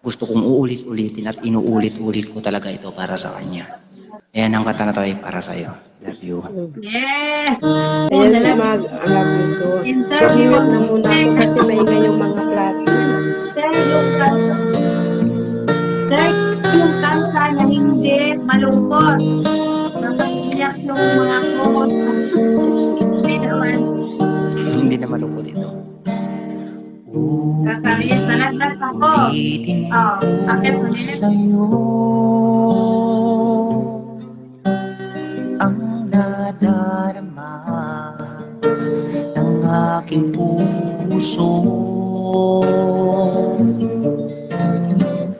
gusto kong uulit-ulitin at inuulit-ulit ko talaga ito para sa kanya. Ayan ang kanta na to ay para sa'yo. Love you. Yes! Ayan si Mag, ang love you too. Interview. Mag-mute na muna ako kasi maingay yung mga plato. Share yung kanta. Share yung kanta na hindi malungkot. Napaiyak yung mga host. Hindi naman. Hindi na malungkot ito. Kakamiss na nagdat ako. Akit mo nila. Sa'yo ang nadarama ng aking puso,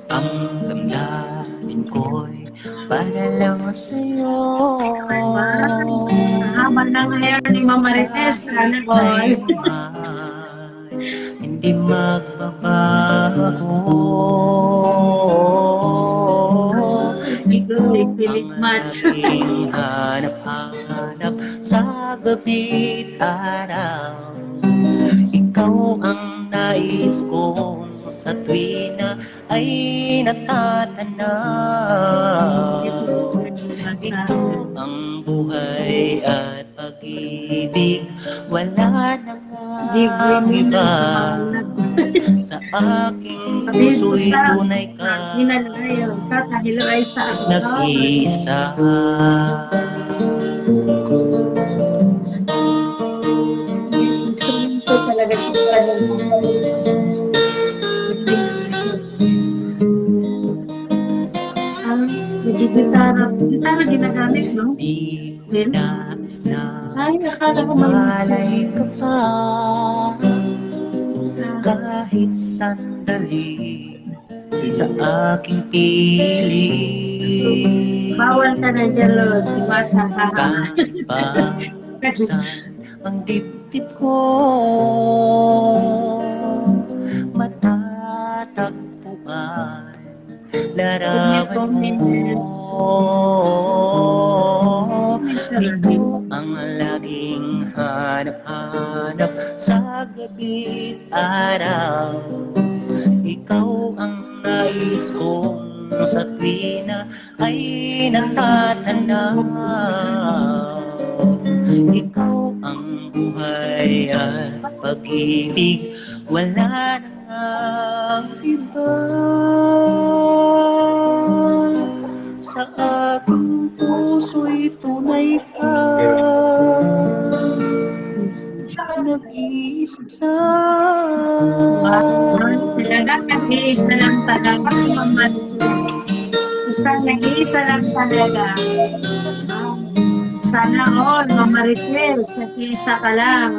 ang damdamin ko'y para lang sa'yo. Haba ng hair ni Mama Marites. Sana all. Hindi magbabago. Ikaw Pilit ang match. aking hanap-hanap sa gabi't araw. Ikaw ang nais kong sa tuwina ay natatanaw. Ikaw ang buhay at pag-ibig, wala na nga iba. Sa aking puso'y tunay ka, Hinalayo ka kahilo ay sa nag-iisa. Instrumento talaga sa gitara ginagamit, no? Di mo nais na Ay, akala ko may malay ka pa, kahit sandali sa aking piling. bawal ka na dyan, Lord. Bata ka. Kahit pa saan ang dibdib ko matatagpuan, larawan mo. Ikaw ang laging hanap-hanap sa gabi't araw. Ikaw ang nais kong sa tuwina ay natatanaw. Ikaw ang buhay at pag-ibig, wala na ngang iba. Sa aking puso'y tunay ka, nag-iisa. Talaga, nag-iisa lang talaga. Isang nag-iisa lang talaga. Sana all, Mama Marites, nag-iisa ka lang.